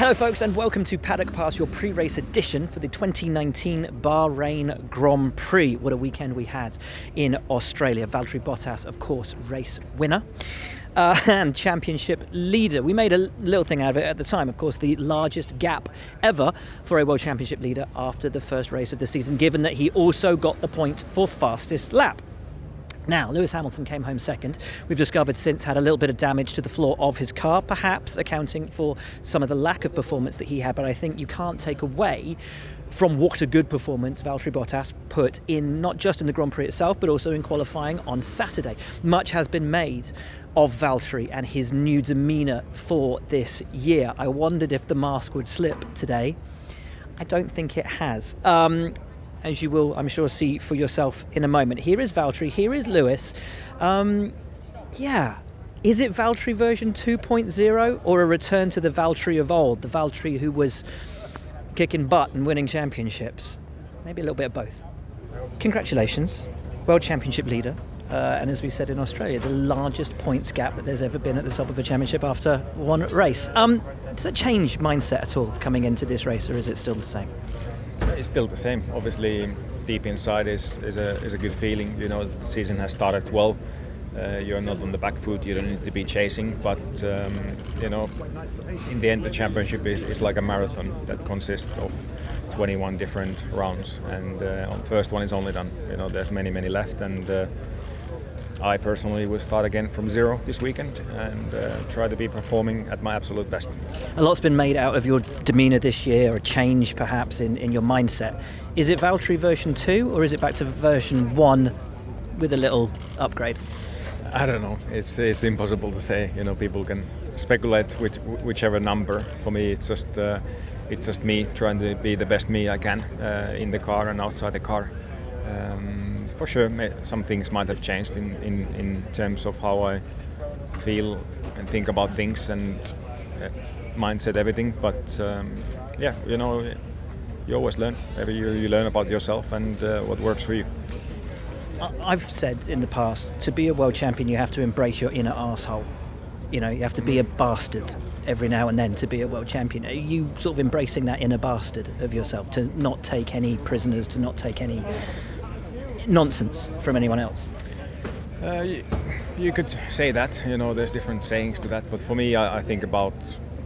Hello folks and welcome to Paddock Pass, your pre-race edition for the 2019 Bahrain Grand Prix. What a weekend we had in Australia. Valtteri Bottas, of course, race winner and championship leader. We made a little thing out of it at the time, of course, the largest gap ever for a World Championship leader after the first race of the season, given that he also got the point for fastest lap. Now, Lewis Hamilton came home second. We've discovered since had a little bit of damage to the floor of his car, perhaps accounting for some of the lack of performance that he had. But I think you can't take away from what a good performance Valtteri Bottas put in, not just in the Grand Prix itself, but also in qualifying on Saturday. Much has been made of Valtteri and his new demeanour for this year. I wondered if the mask would slip today. I don't think it has. As you will, I'm sure, see for yourself in a moment. Here is Valtteri, here is Lewis. Yeah, is it Valtteri version 2.0 or a return to the Valtteri of old, the Valtteri who was kicking butt and winning championships? Maybe a little bit of both. Congratulations, World Championship leader. And as we said in Australia, the largest points gap that there's ever been at the top of a championship after one race. Does it change mindset at all coming into this race, or is it still the same? It's still the same. Obviously, deep inside is a good feeling. You know, the season has started well. You're not on the back foot. You don't need to be chasing. But you know, in the end, the championship is like a marathon that consists of 21 different rounds, and the first one is only done. You know, there's many left, and I personally will start again from zero this weekend and try to be performing at my absolute best. A lot's been made out of your demeanour this year, a change perhaps in your mindset. Is it Valtteri version 2 or is it back to version 1 with a little upgrade? I don't know. It's impossible to say. You know, people can speculate with whichever number. For me, it's just me trying to be the best me I can in the car and outside the car. For sure, some things might have changed in terms of how I feel and think about things and mindset, everything. But yeah, you know, you always learn. Every year you learn about yourself and what works for you. I've said in the past, to be a world champion, you have to embrace your inner arsehole. You know, you have to be a bastard every now and then to be a world champion. Are you sort of embracing that inner bastard of yourself, to not take any prisoners, to not take any nonsense from anyone else? You could say that. You know, there's different sayings to that, but for me, I think about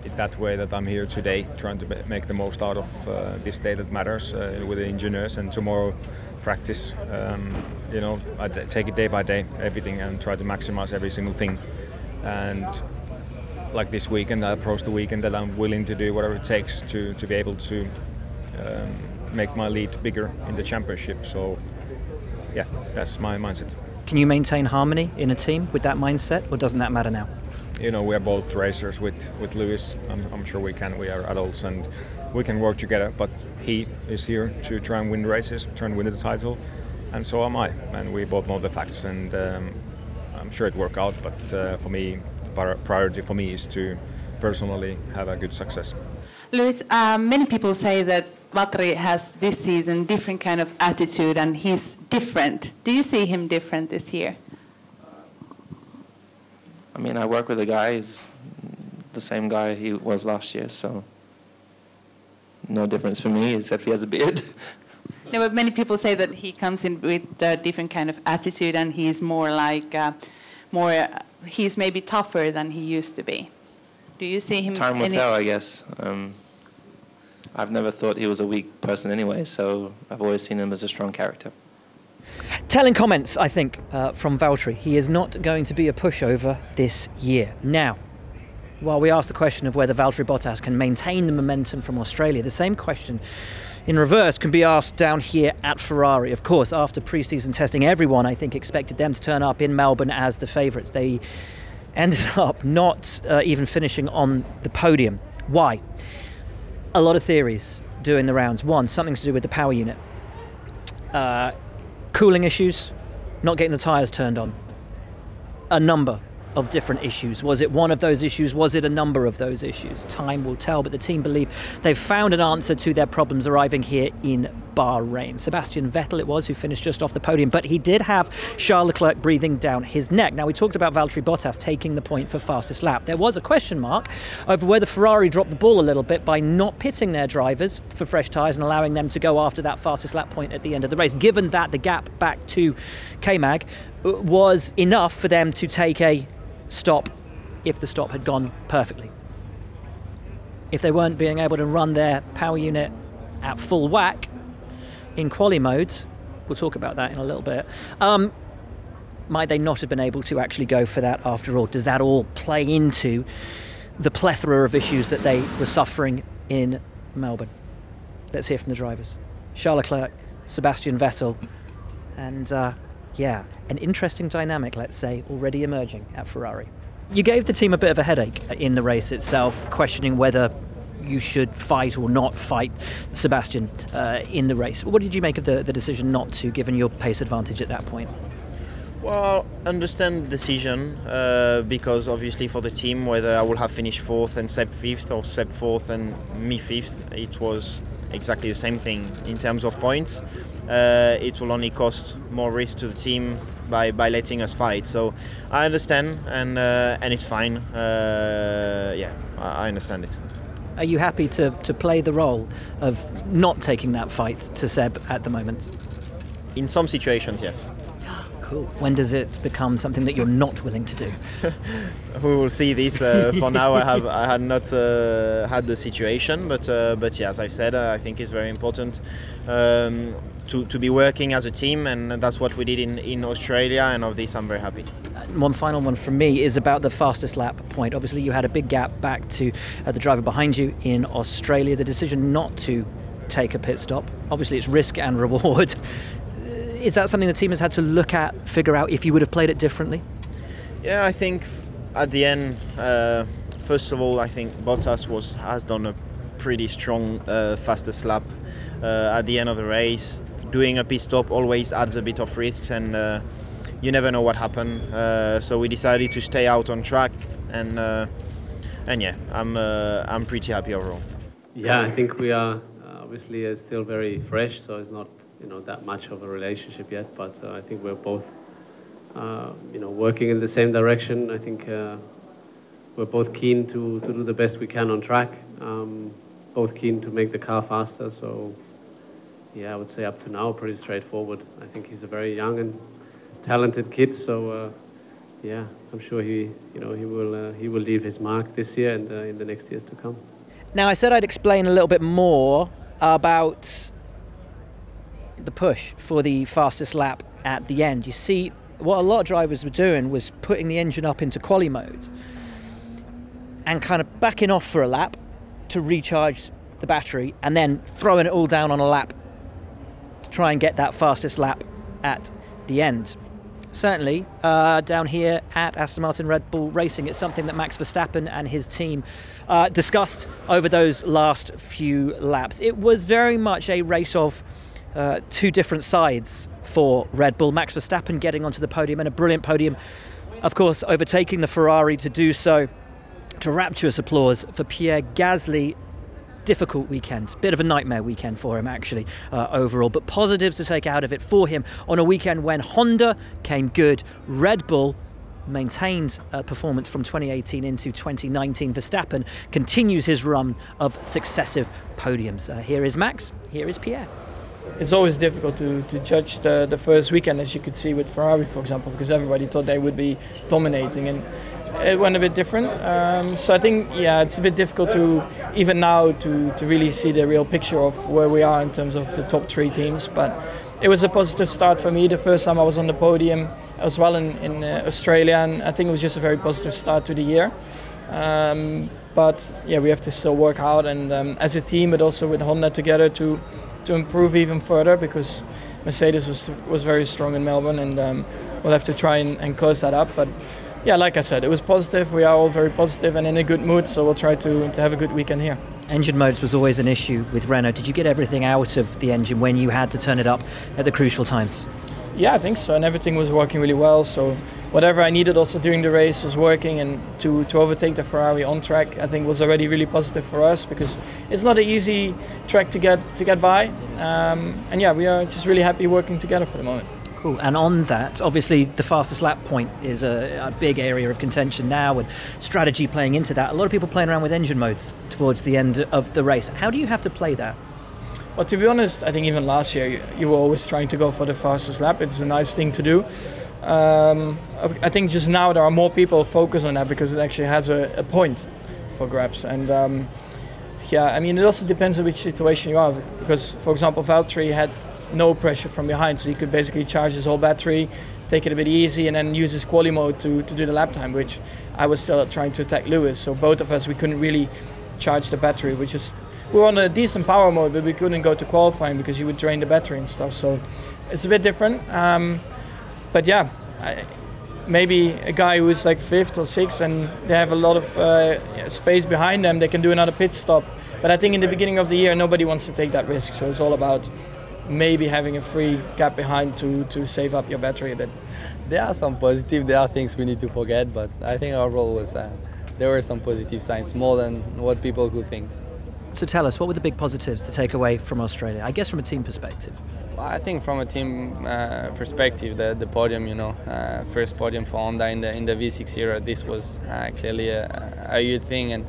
it that way, that I'm here today trying to make the most out of this day that matters with the engineers, and tomorrow practice. You know, I take it day by day, everything, and try to maximize every single thing. And like this weekend, I approach the weekend that I'm willing to do whatever it takes to be able to make my lead bigger in the championship. So yeah, that's my mindset. Can you maintain harmony in a team with that mindset, or doesn't that matter now? You know, we are both racers with Lewis. I'm sure we can. We are adults and we can work together. But he is here to try and win races, try and win the title, and so am I. And we both know the facts, and I'm sure it work out. But for me, priority for me is to personally have a good success. Lewis, many people say that Valtteri has this season different kind of attitude and he's different. Do you see him different this year? I mean, I work with a guy, he's the same guy he was last year, so no difference for me except he has a beard. No, but many people say that he comes in with a different kind of attitude and he's more like, he's maybe tougher than he used to be. Do you see him? Time will tell, I guess. I've never thought he was a weak person anyway, so I've always seen him as a strong character. Telling comments, I think, from Valtteri. He is not going to be a pushover this year. Now, while we ask the question of whether Valtteri Bottas can maintain the momentum from Australia, the same question in reverse can be asked down here at Ferrari. Of course, after pre-season testing, everyone, I think, expected them to turn up in Melbourne as the favourites. They ended up not even finishing on the podium. Why? A lot of theories doing the rounds. One, something to do with the power unit. Cooling issues, not getting the tyres turned on. A number of different issues. Was it one of those issues? Was it a number of those issues? Time will tell, but the team believe they've found an answer to their problems arriving here in Bahrain. Sebastian Vettel it was who finished just off the podium, but he did have Charles Leclerc breathing down his neck. Now, we talked about Valtteri Bottas taking the point for fastest lap. There was a question mark over whether Ferrari dropped the ball a little bit by not pitting their drivers for fresh tyres and allowing them to go after that fastest lap point at the end of the race, given that the gap back to K-Mag was enough for them to take a stop if the stop had gone perfectly. If they weren't being able to run their power unit at full whack in quali mode, we'll talk about that in a little bit, might they not have been able to actually go for that after all? Does that all play into the plethora of issues that they were suffering in Melbourne? Let's hear from the drivers. Charles Leclerc, Sebastian Vettel, and yeah, an interesting dynamic, let's say, already emerging at Ferrari. You gave the team a bit of a headache in the race itself, questioning whether you should fight or not fight Sebastian in the race. What did you make of the decision not to, given your pace advantage at that point? Well, understand the decision because obviously for the team, whether I would have finished 4th and Seb 5th or Seb 4th and me 5th, it was exactly the same thing in terms of points. It will only cost more risk to the team by letting us fight. So I understand, and it's fine. Yeah, I understand it. Are you happy to play the role of not taking that fight to Seb at the moment? In some situations, yes. Cool. When does it become something that you're not willing to do? We will see this. For now, I had not had the situation, but yeah, as I said, I think it's very important to be working as a team, and that's what we did in Australia, and of this I'm very happy. One final one from me is about the fastest lap point. Obviously, you had a big gap back to the driver behind you in Australia. The decision not to take a pit stop, obviously it's risk and reward. Is that something the team has had to look at, figure out if you would have played it differently? Yeah, I think at the end, first of all, I think Bottas has done a pretty strong fastest lap at the end of the race. Doing a pit stop always adds a bit of risks, and you never know what happened. So we decided to stay out on track, and yeah, I'm pretty happy overall. Yeah, I think we are obviously still very fresh, so it's not that much of a relationship yet, but I think we're both working in the same direction. I think we're both keen to do the best we can on track, both keen to make the car faster. So yeah, I would say up to now pretty straightforward. I think he's a very young and talented kid, so yeah, I'm sure he will leave his mark this year and in the next years to come. Now, I said I'd explain a little bit more about the push for the fastest lap at the end. You see, what a lot of drivers were doing was putting the engine up into quali mode and kind of backing off for a lap to recharge the battery and then throwing it all down on a lap to try and get that fastest lap at the end. Certainly, down here at Aston Martin Red Bull Racing, it's something that Max Verstappen and his team discussed over those last few laps. It was very much a race of two different sides for Red Bull. Max Verstappen getting onto the podium, and a brilliant podium, of course, overtaking the Ferrari to do so to rapturous applause for Pierre Gasly. Difficult weekend, bit of a nightmare weekend for him actually overall, but positives to take out of it for him on a weekend when Honda came good, Red Bull maintained performance from 2018 into 2019. Verstappen continues his run of successive podiums. Here is Max, here is Pierre. It's always difficult to judge the first weekend, as you could see with Ferrari, for example, because everybody thought they would be dominating, and it went a bit different. So I think, yeah, it's a bit difficult to, even now, to really see the real picture of where we are in terms of the top three teams. But it was a positive start for me. The first time I was on the podium as well in Australia, and I think it was just a very positive start to the year. But yeah, we have to still work hard, and as a team, but also with Honda together to improve even further, because Mercedes was very strong in Melbourne, and we'll have to try and close that up. But yeah, like I said, it was positive. We are all very positive and in a good mood, so we'll try to have a good weekend here. Engine modes was always an issue with Renault. Did you get everything out of the engine when you had to turn it up at the crucial times? Yeah, I think so, and everything was working really well. So whatever I needed also during the race was working, and to overtake the Ferrari on track, I think was already really positive for us, because it's not an easy track to get by. And yeah, we are just really happy working together for the moment. Cool. And on that, obviously the fastest lap point is a big area of contention now, and strategy playing into that. A lot of people playing around with engine modes towards the end of the race. How do you have to play that? Well, to be honest, I think even last year you were always trying to go for the fastest lap. It's a nice thing to do. I think just now there are more people focused on that because it actually has a point for grabs. And yeah, I mean, it also depends on which situation you are, because, for example, Valtteri had no pressure from behind, so he could basically charge his whole battery, take it a bit easy, and then use his quali mode to do the lap time, which I was still trying to attack Lewis. So both of us, we couldn't really charge the battery, we were on a decent power mode, but we couldn't go to qualifying because you would drain the battery and stuff. So it's a bit different. But yeah, maybe a guy who is like 5th or 6th and they have a lot of space behind them, they can do another pit stop. But I think in the beginning of the year, nobody wants to take that risk. So it's all about maybe having a free gap behind to save up your battery a bit. There are some positive, there are things we need to forget, but I think overall was there were some positive signs, more than what people could think. So tell us, what were the big positives to take away from Australia? I guess from a team perspective. Well, I think from a team perspective, the podium, first podium for Honda in the V6 era, this was clearly a huge thing. And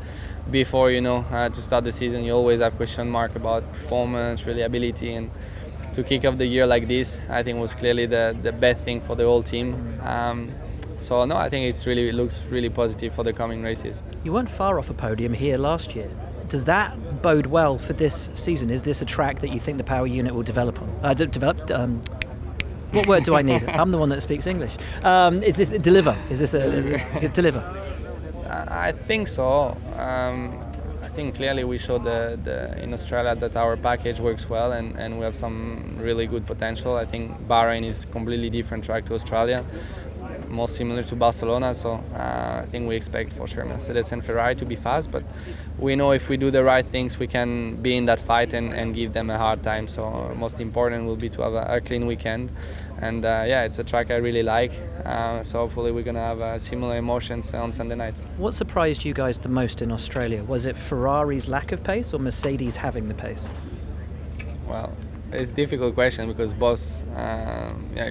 before, to start the season, you always have question mark about performance, reliability, and to kick off the year like this, I think was clearly the best thing for the whole team. So no, I think it looks really positive for the coming races. You weren't far off a podium here last year. Does that bode well for this season? Is this a track that you think the power unit will develop on? What word do I need? I'm the one that speaks English. Is this deliver? Is this a deliver? I think so. I think clearly we showed in Australia that our package works well, and we have some really good potential. I think Bahrain is a completely different track to Australia, more similar to Barcelona, so I think we expect for sure Mercedes and Ferrari to be fast, but we know if we do the right things we can be in that fight and give them a hard time. So most important will be to have a clean weekend, and yeah, it's a track I really like, so hopefully we're going to have similar emotions on Sunday night. What surprised you guys the most in Australia? Was it Ferrari's lack of pace or Mercedes having the pace? Well, it's a difficult question because both,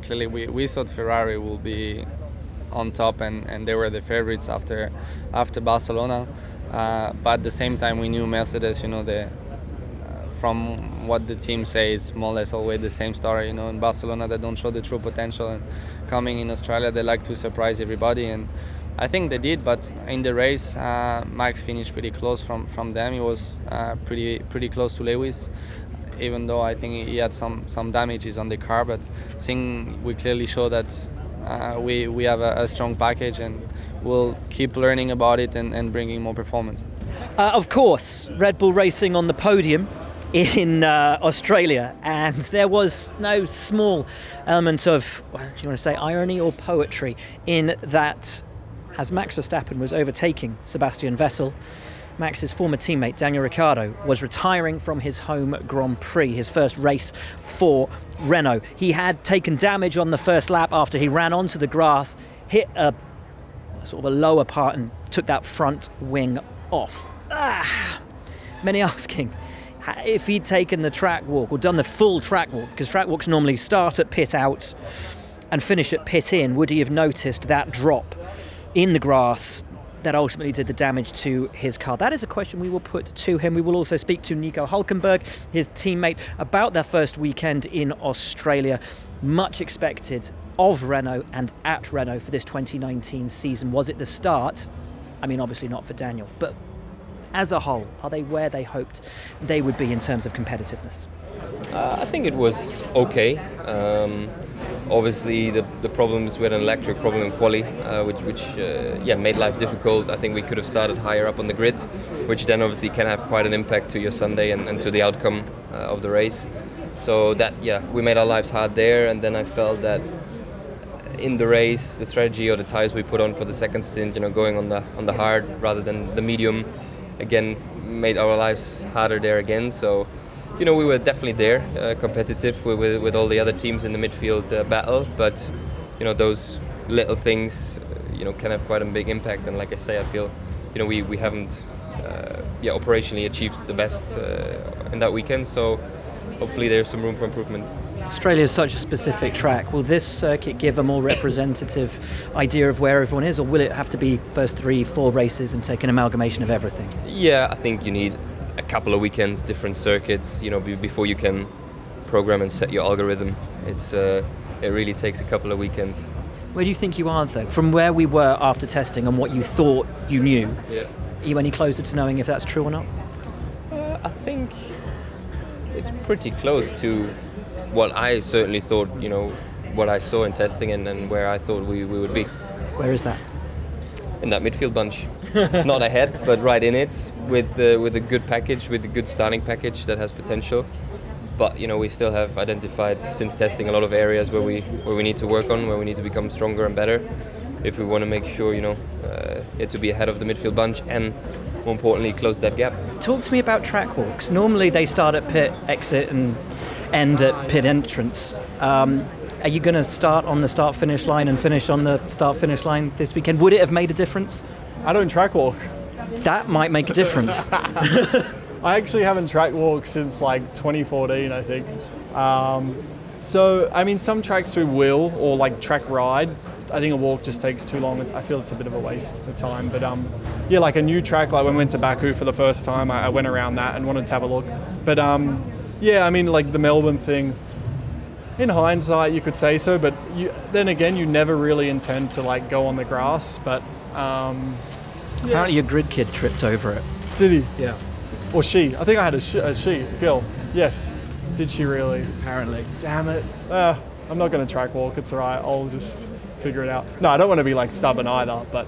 clearly we thought Ferrari will be on top and they were the favorites after Barcelona, but at the same time we knew Mercedes, from what the team says, it's more or less always the same story. In Barcelona they don't show the true potential, and coming in Australia they like to surprise everybody, and I think they did. But in the race, Max finished pretty close from them. He was pretty close to Lewis, even though I think he had some damages on the car. But I think we clearly show that we have a strong package, and we'll keep learning about it and bringing more performance. Of course, Red Bull Racing on the podium in Australia, and there was no small element of, do you want to say irony or poetry in that, as Max Verstappen was overtaking Sebastian Vettel, Max's former teammate Daniel Ricciardo was retiring from his home Grand Prix, his first race for Renault. He had taken damage on the first lap after he ran onto the grass, hit a sort of a lower part and took that front wing off. Many asking if he'd taken the track walk or done the full track walk, because track walks normally start at pit out and finish at pit in, would he have noticed that drop in the grass that ultimately did the damage to his car? That is a question we will put to him. We will also speak to Nico Hülkenberg, his teammate, about their first weekend in Australia. Much expected of Renault and at Renault for this 2019 season. Was it the start? I mean, obviously not for Daniel, but as a whole, are they where they hoped they would be in terms of competitiveness? I think it was okay. Obviously, the problems with an electric problem in quali, which made life difficult. I think we could have started higher up on the grid, which then obviously can have quite an impact to your Sunday and to the outcome of the race. So that, we made our lives hard there, and then I felt that in the race, the strategy or the tires we put on for the second stint, going on the hard rather than the medium, again made our lives harder there again. So, we were definitely there, competitive with all the other teams in the midfield battle, but those little things, can have quite a big impact. And like I say, I feel, we haven't, operationally achieved the best in that weekend. So hopefully there's some room for improvement. Australia is such a specific track. Will this circuit give a more representative idea of where everyone is, or will it have to be first 3-4 races and take an amalgamation of everything? Yeah, I think you need a couple of weekends, different circuits, before you can program and set your algorithm. It really takes a couple of weekends. Where do you think you are, though? From where we were after testing and what you thought you knew, yeah. Are you any closer to knowing if that's true or not? I think it's pretty close to what I certainly thought, what I saw in testing and where I thought we would be. Where is that? In that midfield bunch. Not ahead, but right in it, with a good package, with a good starting package that has potential. But we still have identified since testing a lot of areas where we need to work on, where we need to become stronger and better, if we want to make sure to be ahead of the midfield bunch and, more importantly, close that gap. Talk to me about track walks. Normally they start at pit exit and end at pit entrance. Are you going to start on the start-finish line and finish on the start-finish line this weekend? Would it have made a difference? I don't track walk. That might make a difference. I actually haven't track walked since like 2014, I think. So, I mean, some tracks we will, or like track ride. I think a walk just takes too long. I feel it's a bit of a waste of time. But yeah, like a new track, like when we went to Baku for the first time, I went around that and wanted to have a look. But yeah, I mean, like the Melbourne thing, in hindsight, you could say so. But then again, you never really intend to like go on the grass. But apparently your grid kid tripped over it. Did he? Yeah. Or she. I think I had a girl. Yes. Did she really? Apparently. Damn it. I'm not going to track walk. It's all right. I'll just figure it out. No, I don't want to be like stubborn either. But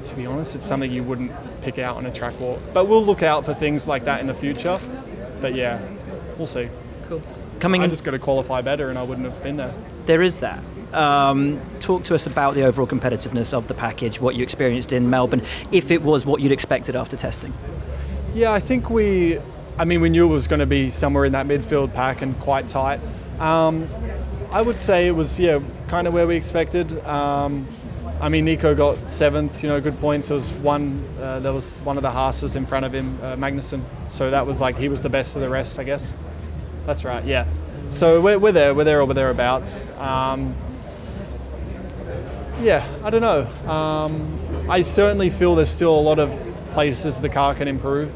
to be honest, it's something you wouldn't pick out on a track walk. But we'll look out for things like that in the future. But yeah, we'll see. Cool. I just got to qualify better and I wouldn't have been there. There is that. Talk to us about the overall competitiveness of the package, what you experienced in Melbourne, if it was what you'd expected after testing. Yeah, I think we knew it was going to be somewhere in that midfield pack and quite tight. I would say it was, kind of where we expected. Nico got 7th, good points. There was one of the Haas's in front of him, Magnussen. So that was like, he was the best of the rest, I guess. That's right, yeah. So we're there or thereabouts. Yeah, I don't know. I certainly feel there's still a lot of places the car can improve,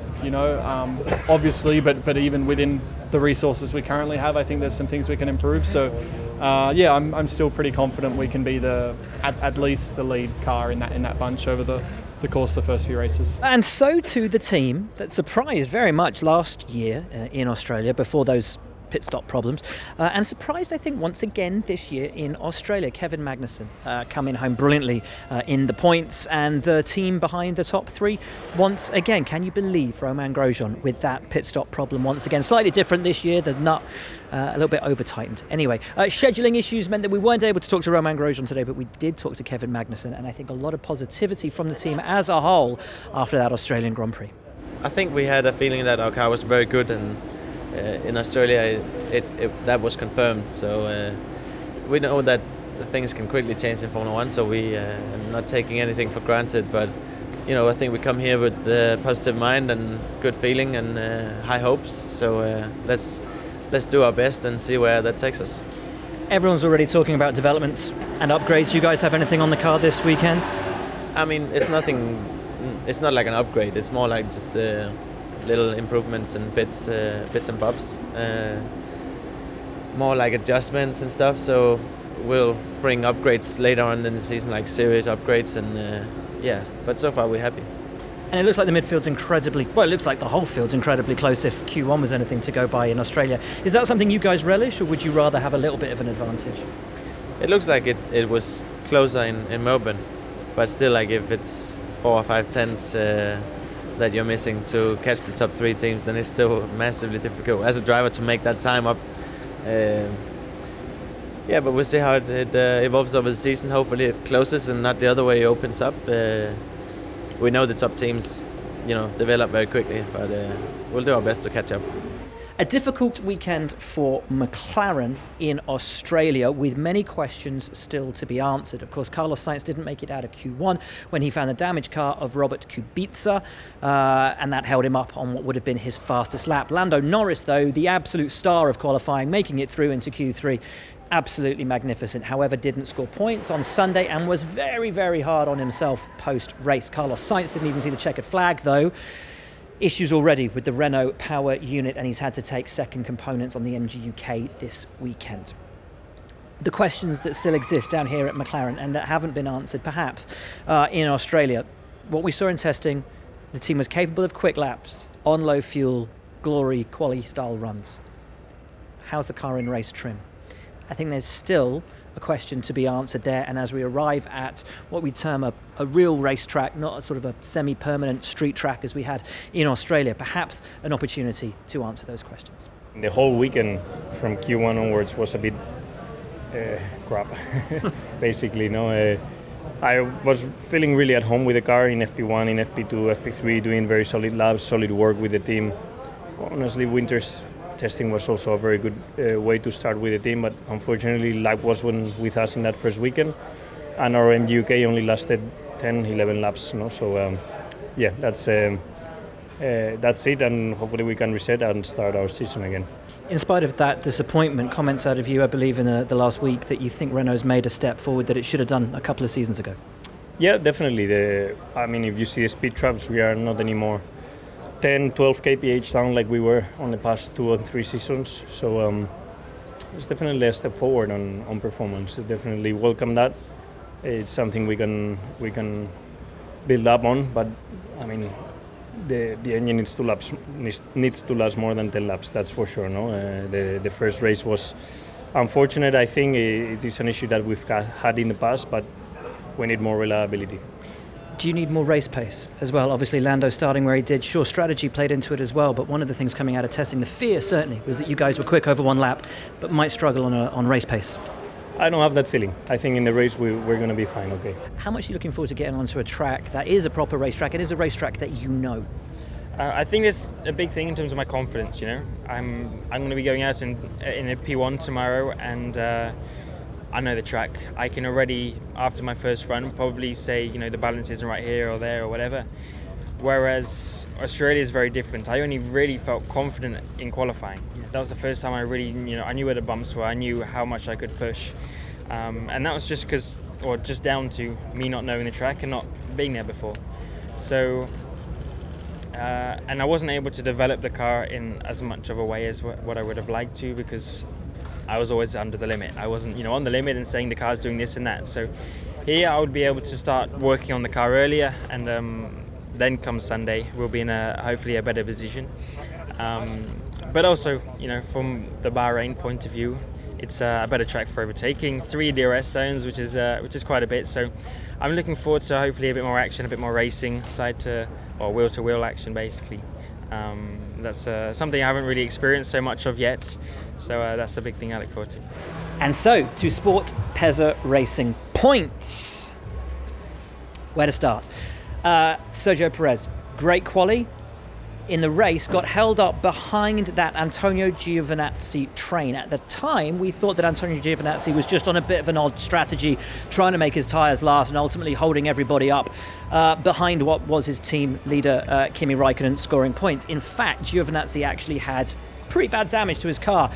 obviously, but even within the resources we currently have, I think there's some things we can improve. So, yeah, I'm still pretty confident we can be at least the lead car in that bunch over the course of the first few races. And so too the team that surprised very much last year in Australia before those pit stop problems, and surprised, I think, once again this year in Australia. Kevin Magnussen coming home brilliantly in the points, and the team behind the top three once again. Can you believe Romain Grosjean with that pit stop problem once again? Slightly different this year, the nut a little bit over tightened. Anyway, scheduling issues meant that we weren't able to talk to Romain Grosjean today, but we did talk to Kevin Magnussen, and I think a lot of positivity from the team as a whole after that Australian Grand Prix. I think we had a feeling that our car was very good, and in Australia that was confirmed. So we know that the things can quickly change in Formula 1, so we are not taking anything for granted. But I think we come here with a positive mind and good feeling and high hopes. So let's do our best and see where that takes us. Everyone's already talking about developments and upgrades. You guys have anything on the car this weekend? I mean, it's nothing. It's not like an upgrade. It's more like just little improvements and bits and bobs, more like adjustments and stuff. So we'll bring upgrades later on in the season, like serious upgrades, and yeah. But so far we're happy. And it looks like the midfield's it looks like the whole field's incredibly close if Q1 was anything to go by in Australia. Is that something you guys relish, or would you rather have a little bit of an advantage? It looks like it was closer in Melbourne, but still, like if it's 4 or 5 tenths that you're missing to catch the top 3 teams, then it's still massively difficult as a driver to make that time up. Yeah, but we'll see how it evolves over the season. Hopefully it closes and not the other way opens up. We know the top teams, develop very quickly, but we'll do our best to catch up. A difficult weekend for McLaren in Australia, with many questions still to be answered. Of course, Carlos Sainz didn't make it out of Q1 when he found the damaged car of Robert Kubica, and that held him up on what would have been his fastest lap. Lando Norris, though, the absolute star of qualifying, making it through into Q3. Absolutely magnificent, however, didn't score points on Sunday and was very, very hard on himself post-race. Carlos Sainz didn't even see the checkered flag, though. Issues already with the Renault power unit, and he's had to take second components on the MG UK this weekend. The questions that still exist down here at McLaren and that haven't been answered, perhaps, in Australia. What we saw in testing, the team was capable of quick laps, on low fuel, glory, quali-style runs. How's the car in race trim? I think there's still a question to be answered there, and as we arrive at what we term a real racetrack, not a sort of a semi-permanent street track as we had in Australia, perhaps an opportunity to answer those questions. The whole weekend from Q1 onwards was a bit crap, basically. I was feeling really at home with the car in FP1, in FP2, FP3, doing very solid laps, solid work with the team. Honestly, winter's testing was also a very good way to start with the team, but unfortunately luck wasn't with us in that first weekend, and our MG UK only lasted 10-11 laps. So yeah, that's it, and hopefully we can reset and start our season again. In spite of that disappointment, comments out of you, I believe, in the last week that you think Renault's made a step forward that it should have done a couple of seasons ago. Yeah, definitely. I mean, if you see the speed traps, we are not anymore 10, 12 kph down like we were on the past 2 or 3 seasons. So it's definitely a step forward on performance. Definitely welcome that. It's something we can build up on. But I mean, the engine needs to last more than 10 laps. That's for sure. The first race was unfortunate. I think it is an issue that we've had in the past, but we need more reliability. Do you need more race pace as well? Obviously, Lando starting where he did. Sure, strategy played into it as well, but one of the things coming out of testing, the fear certainly, was that you guys were quick over one lap, but might struggle on race pace. I don't have that feeling. I think in the race we're going to be fine, okay. How much are you looking forward to getting onto a track that is a proper racetrack? It is a racetrack that you know. I think it's a big thing in terms of my confidence, I'm going to be going out in a P1 tomorrow, and I know the track. I can already, after my first run, probably say, the balance isn't right here or there or whatever. Whereas Australia is very different. I only really felt confident in qualifying. That was the first time I really, I knew where the bumps were. I knew how much I could push. And that was just down to me not knowing the track and not being there before. So, and I wasn't able to develop the car in as much of a way as what I would have liked to, because I was always under the limit. I wasn't, on the limit and saying the car's doing this and that. So here I would be able to start working on the car earlier, and then come Sunday, we'll be in hopefully a better position. But also, from the Bahrain point of view, it's a better track for overtaking. 3 DRS zones, which is quite a bit. So I'm looking forward to hopefully a bit more action, a bit more racing, wheel-to-wheel action, basically. That's something I haven't really experienced so much of yet, so that's a big thing I look forward to. And so, to Sport Pezza Racing points. Where to start? Sergio Perez, great quali. In the race, got held up behind that Antonio Giovinazzi train. At the time, we thought that Antonio Giovinazzi was just on a bit of an odd strategy, trying to make his tyres last and ultimately holding everybody up behind what was his team leader, Kimi Raikkonen, scoring points. In fact, Giovinazzi actually had pretty bad damage to his car.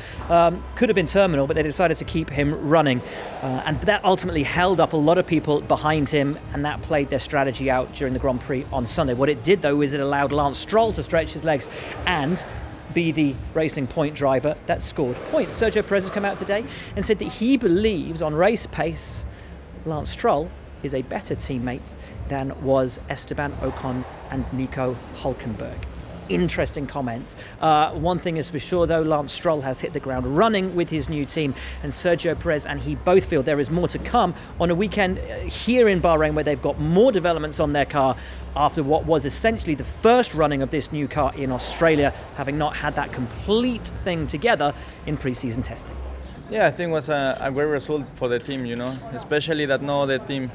Could have been terminal, but they decided to keep him running. And that ultimately held up a lot of people behind him, and that played their strategy out during the Grand Prix on Sunday. What it did, though, is it allowed Lance Stroll to stretch his legs and be the racing point driver that scored points. Sergio Perez has come out today and said that he believes on race pace, Lance Stroll is a better teammate than was Esteban Ocon and Nico Hülkenberg. Interesting comments. One thing is for sure, though, Lance Stroll has hit the ground running with his new team, and Sergio Perez and he both feel there is more to come on a weekend here in Bahrain where they've got more developments on their car after what was essentially the first running of this new car in Australia, having not had that complete thing together in pre-season testing. Yeah, I think it was a great result for the team, especially that no other team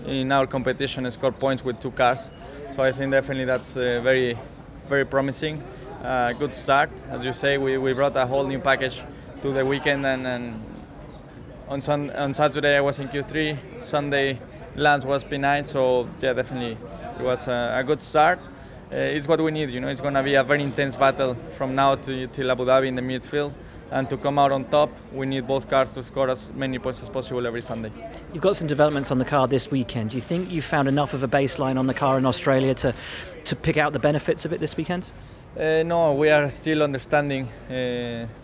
in our competition scored points with 2 cars. So I think definitely that's very promising. a good start. As you say, we brought a whole new package to the weekend, and on Saturday I was in Q3, Sunday Lance was P9, so yeah, definitely it was a good start. It's what we need, you know. It's going to be a very intense battle from now till Abu Dhabi in the midfield, and to come out on top, we need both cars to score as many points as possible every Sunday. You've got some developments on the car this weekend. Do you think you found enough of a baseline on the car in Australia to pick out the benefits of it this weekend? No, we are still understanding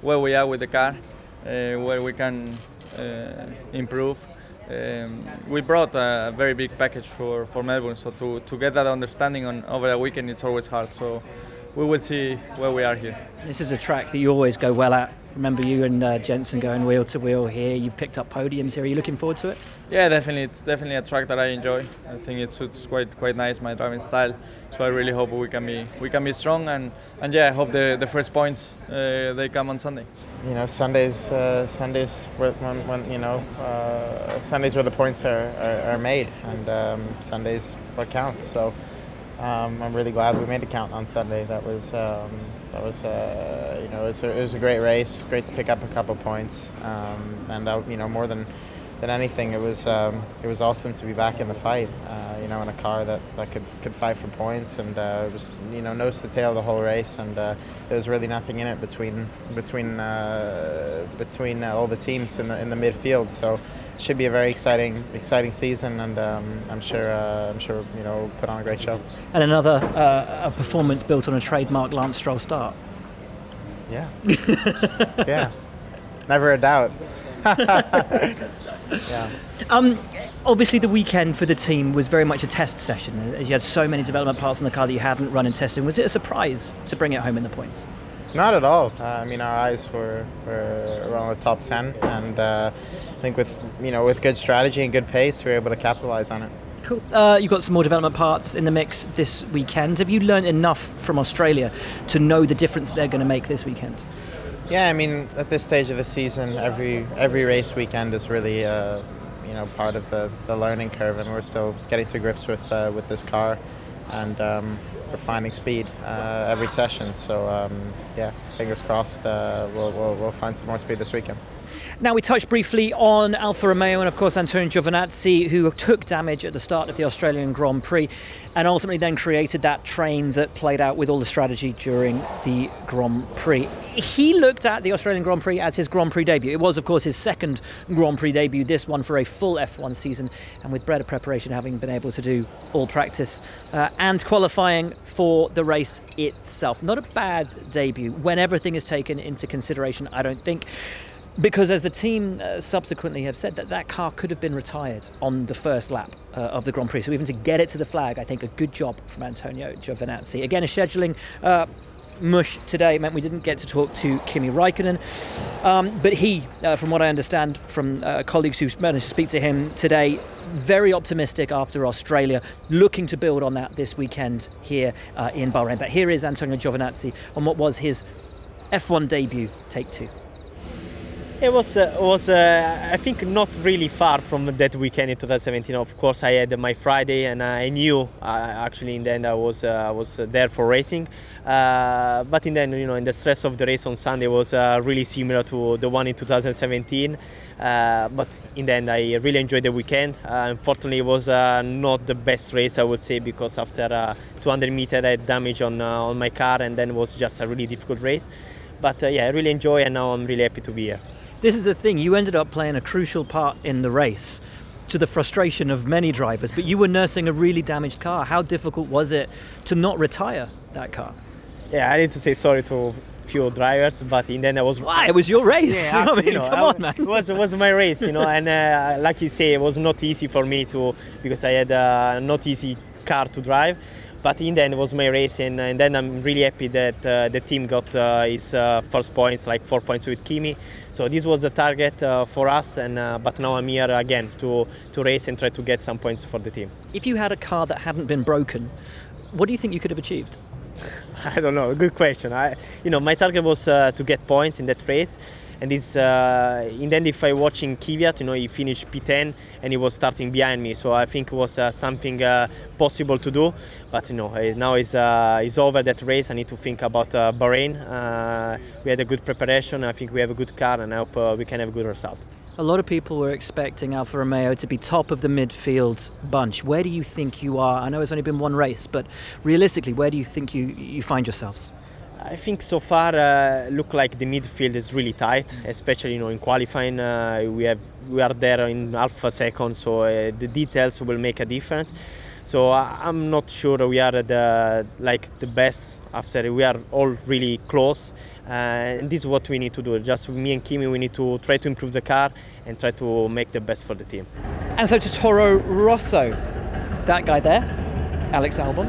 where we are with the car, where we can improve. We brought a very big package for Melbourne, so to get that understanding over a weekend is always hard. So we will see where we are here. This is a track that you always go well at. Remember you and Jensen going wheel to wheel here. You've picked up podiums here. Are you looking forward to it? Yeah, definitely. It's definitely a track that I enjoy. I think it suits quite nice my driving style. So I really hope we can be strong, and yeah, I hope the first points they come on Sunday. You know, Sundays when you know Sundays where the points are made, and Sundays what counts. So I'm really glad we made it count on Sunday. That was you know, it was a great race. Great to pick up a couple points, and you know, more than anything, it was awesome to be back in the fight. You know, in a car that could fight for points, and it was, you know, nose to tail the whole race, and there was really nothing in it between all the teams in the midfield. So it should be a very exciting season, and I'm sure you know, we'll put on a great show. And another a performance built on a trademark Lance Stroll start. Yeah. Yeah. Never a doubt. Yeah. Obviously the weekend for the team was very much a test session, as you had so many development parts on the car that you hadn't run in testing. Was it a surprise to bring it home in the points? Not at all. I mean, our eyes were on the top 10, and I think with good strategy and good pace, we were able to capitalize on it. Cool. You've got some more development parts in the mix this weekend. Have you learned enough from Australia to know the difference they're going to make this weekend? Yeah, I mean, at this stage of the season, every race weekend is really you know, part of the learning curve, and we're still getting to grips with this car, and we're finding speed every session. So yeah, fingers crossed, we'll find some more speed this weekend. Now, we touched briefly on Alfa Romeo and, of course, Antonio Giovinazzi, who took damage at the start of the Australian Grand Prix and ultimately then created that train that played out with all the strategy during the Grand Prix. He looked at the Australian Grand Prix as his Grand Prix debut. It was, of course, his second Grand Prix debut, this one for a full F1 season, and with better preparation, having been able to do all practice and qualifying for the race itself. Not a bad debut when everything is taken into consideration, I don't think. Because as the team subsequently have said, that car could have been retired on the first lap of the Grand Prix. So even to get it to the flag, I think a good job from Antonio Giovinazzi. Again, a scheduling mush today meant we didn't get to talk to Kimi Raikkonen. But he, from what I understand from colleagues who managed to speak to him today, very optimistic after Australia, looking to build on that this weekend here in Bahrain. But here is Antonio Giovinazzi on what was his F1 debut, take two. It was I think, not really far from that weekend in 2017. Of course, I had my Friday, and I knew actually in the end I was there for racing. But in the end, you know, in the stress of the race on Sunday was really similar to the one in 2017. But in the end, I really enjoyed the weekend. Unfortunately, it was not the best race, I would say, because after 200 meters I had damage on my car, and then it was just a really difficult race. But yeah, I really enjoy, and now I'm really happy to be here. This is the thing, you ended up playing a crucial part in the race, to the frustration of many drivers, but you were nursing a really damaged car. How difficult was it to not retire that car? Yeah, I need to say sorry to a few drivers, but in the end I was... Why? It was your race. Yeah, I mean, come on, man. It was my race, you know, and like you say, it was not easy for me because I had a not easy car to drive. But in the end, it was my race, and then I'm really happy that the team got his first points, like 4 points with Kimi. So this was the target for us, and but now I'm here again to race and try to get some points for the team. If you had a car that hadn't been broken, what do you think you could have achieved? I don't know. Good question. You know, my target was to get points in that race, And it's in the end, if I watching Kvyat, he finished P10 and he was starting behind me. So I think it was something possible to do. But now it's over that race. I need to think about Bahrain. We had a good preparation. I think we have a good car, and I hope we can have a good result. A lot of people were expecting Alfa Romeo to be top of the midfield bunch. Where do you think you are? I know it's only been one race, but realistically, where do you think you find yourselves? I think so far look like the midfield is really tight, especially in qualifying. We are there in half a second, so the details will make a difference. So I'm not sure we are the best. After we are all really close, and this is what we need to do. Just me and Kimi, we need to try to improve the car and try to make the best for the team. And so to Toro Rosso, that guy there, Alex Albon,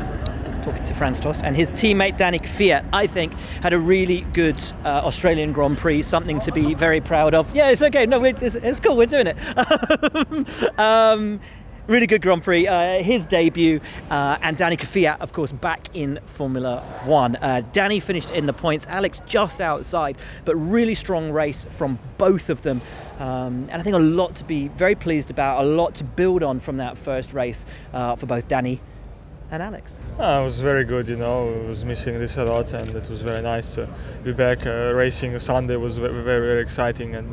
talking to Franz Tost, and his teammate Danny Kvyat, I think, had a really good Australian Grand Prix, something to be very proud of. Yeah, it's okay. No, it's cool. We're doing it. Really good Grand Prix, his debut, and Danny Kvyat, of course, back in Formula One. Danny finished in the points, Alex just outside, but really strong race from both of them. And I think a lot to be very pleased about, a lot to build on from that first race for both Danny and Alex. It was very good, I was missing this a lot, and it was very nice to be back racing. Sunday was very, very exciting, and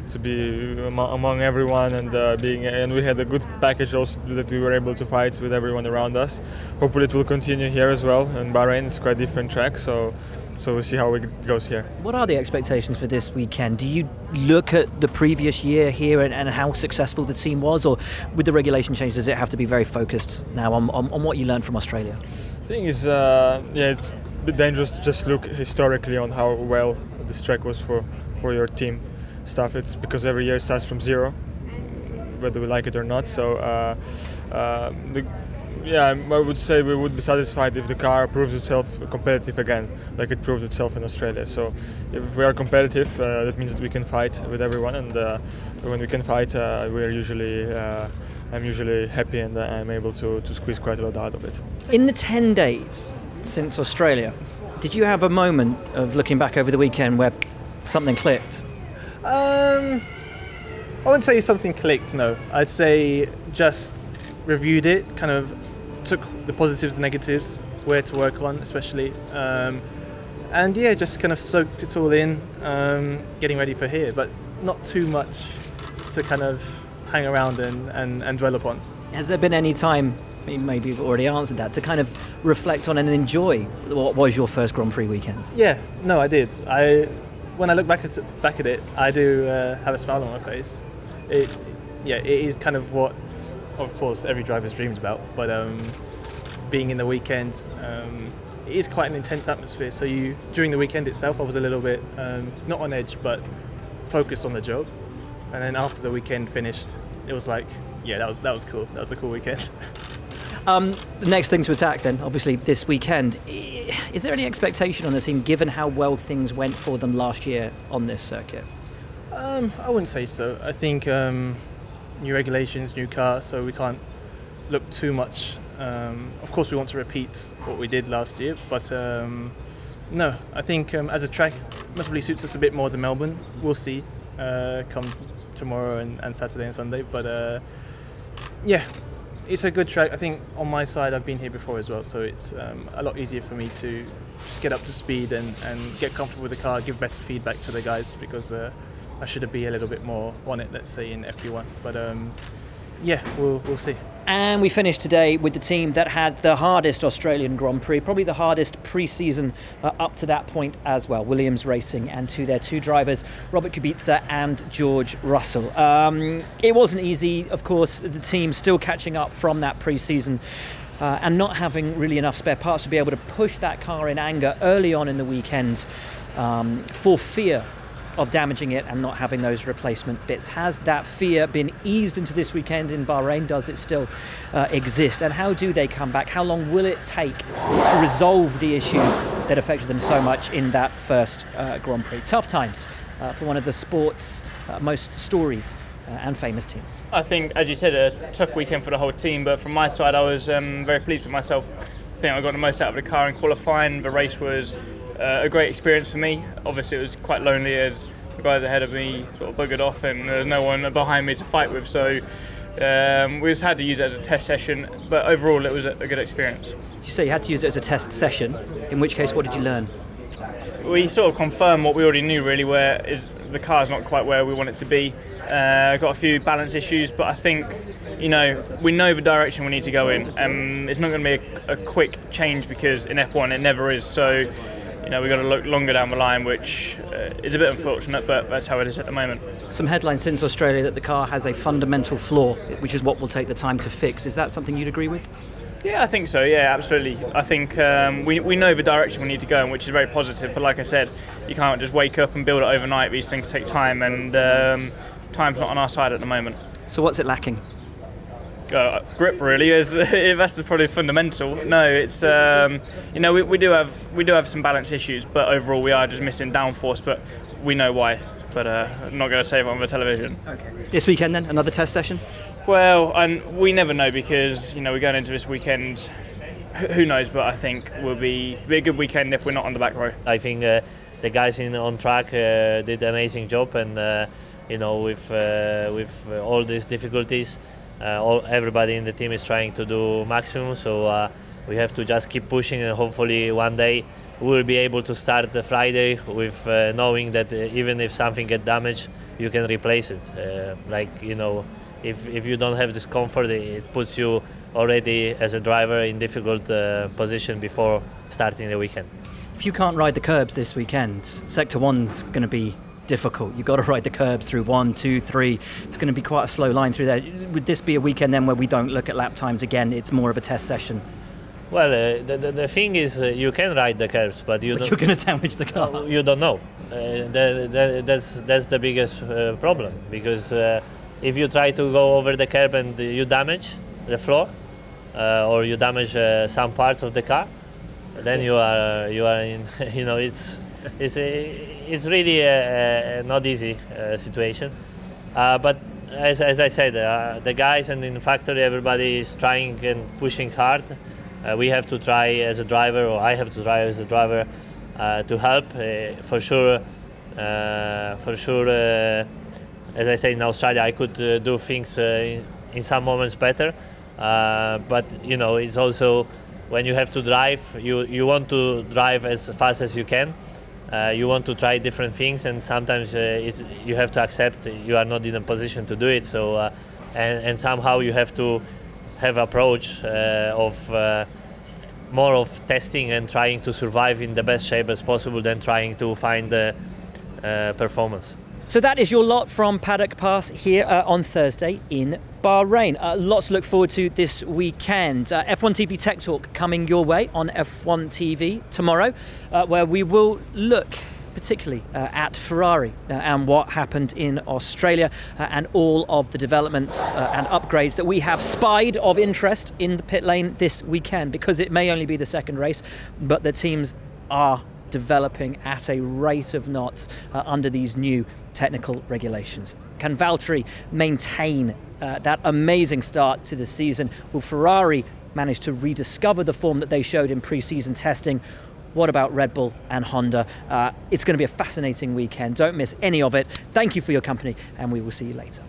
to be among everyone, and we had a good package also that we were able to fight with everyone around us. Hopefully it will continue here as well. In Bahrain, it's quite a different track, so we'll see how it goes here. What are the expectations for this weekend? Do you look at the previous year here and how successful the team was, or with the regulation change, does it have to be very focused now on what you learned from Australia? The thing is, it's a bit dangerous to just look historically on how well this track was for your team stuff. It's because every year it starts from zero, whether we like it or not. So I would say we would be satisfied if the car proves itself competitive again, like it proved itself in Australia. So if we are competitive, that means that we can fight with everyone, and when we can fight, I'm usually happy, and I'm able to squeeze quite a lot out of it. In the 10 days since Australia, did you have a moment of looking back over the weekend where something clicked? I wouldn't say something clicked, no. I'd say just reviewed it, kind of took the positives, the negatives, where to work on especially, and just kind of soaked it all in, getting ready for here, but not too much to kind of hang around and dwell upon. Has there been any time, maybe you've already answered that, to kind of reflect on and enjoy what was your first Grand Prix weekend? Yeah, no, I did. When I look back at it, I do have a smile on my face. It is kind of what, of course, every driver's dreamed about, but being in the weekend, it is quite an intense atmosphere. So during the weekend itself, I was a little bit not on edge, but focused on the job. And then after the weekend finished, it was like, that was cool. That was a cool weekend. The next thing to attack then, obviously this weekend. Is there any expectation on the team given how well things went for them last year on this circuit? I wouldn't say so. I think new regulations, new car, so we can't look too much. Of course we want to repeat what we did last year, but no, I think as a track possibly suits us a bit more than Melbourne. We'll see come tomorrow and Saturday and Sunday, but it's a good track. I think on my side, I've been here before as well, so it's a lot easier for me to just get up to speed and get comfortable with the car, give better feedback to the guys, because I should be a little bit more on it, let's say, in FP1. But we'll see. And we finished today with the team that had the hardest Australian Grand Prix, probably the hardest pre-season up to that point as well. Williams Racing, and to their two drivers, Robert Kubica and George Russell. It wasn't easy, of course, the team still catching up from that pre-season and not having really enough spare parts to be able to push that car in anger early on in the weekend for fear of damaging it and not having those replacement bits. Has that fear been eased into this weekend in Bahrain? Does it still exist? And how do they come back? How long will it take to resolve the issues that affected them so much in that first Grand Prix? Tough times for one of the sport's most storied and famous teams. I think, as you said, a tough weekend for the whole team, but from my side I was very pleased with myself. I think I got the most out of the car in qualifying. The race was a great experience for me. Obviously it was quite lonely as the guys ahead of me sort of buggered off, and there's no one behind me to fight with. So we just had to use it as a test session, but overall it was a good experience. You say you had to use it as a test session, in which case what did you learn? We sort of confirmed what we already knew really, where is the car's not quite where we want it to be. Got a few balance issues, but I think, you know, we know the direction we need to go in. It's not going to be a quick change, because in F1 it never is. So, you know, we've got to look longer down the line, which is a bit unfortunate, but that's how it is at the moment. Some headlines since Australia that the car has a fundamental flaw, which is what will take the time to fix. Is that something you'd agree with? Yeah, I think so. Yeah, absolutely. I think we know the direction we need to go in, which is very positive. But like I said, you can't just wake up and build it overnight. These things take time, and time's not on our side at the moment. So what's it lacking? Grip, really. That's probably fundamental. No, it's you know, we do have some balance issues, but overall we are just missing downforce. But we know why. But I'm not going to say it on the television. Okay. This weekend then, another test session? Well, and we never know, because, you know, we're going into this weekend. Who knows? But I think will be a good weekend if we're not on the back row. I think the guys on track did an amazing job, and you know, with all these difficulties, everybody in the team is trying to do maximum. So we have to just keep pushing, and hopefully one day we will be able to start the Friday with knowing that even if something gets damaged, you can replace it. Like, you know, if you don't have this comfort, it puts you already as a driver in difficult position before starting the weekend. If you can't ride the curbs this weekend, Sector 1's going to be difficult. You've got to ride the curbs through 1, 2, 3. It's going to be quite a slow line through there. Would this be a weekend then where we don't look at lap times again? It's more of a test session. Well, the thing is, you can ride the curbs, but you're going to damage the car. You don't know. That's the biggest problem, because if you try to go over the curb and you damage the floor, or you damage some parts of the car, then you are in. You know, it's really a not easy situation. But as I said, the guys and in the factory, everybody is trying and pushing hard. We have to try as a driver, or I have to try as a driver, to help. For sure, as I said, in Australia, I could do things in some moments better. But you know, it's also when you have to drive, you want to drive as fast as you can. You want to try different things, and sometimes you have to accept you are not in a position to do it. So, and somehow you have to have approach of more of testing and trying to survive in the best shape as possible than trying to find the performance. So that is your lot from Paddock Pass here on Thursday in Bahrain. Lots to look forward to this weekend. F1 TV Tech Talk coming your way on F1 TV tomorrow, where we will look particularly at Ferrari and what happened in Australia, and all of the developments and upgrades that we have spied of interest in the pit lane this weekend, because it may only be the second race, but the teams are developing at a rate of knots under these new technical regulations. Can Valtteri maintain that amazing start to the season? Will Ferrari manage to rediscover the form that they showed in pre-season testing? What about Red Bull and Honda? It's going to be a fascinating weekend. Don't miss any of it. Thank you for your company, and we will see you later.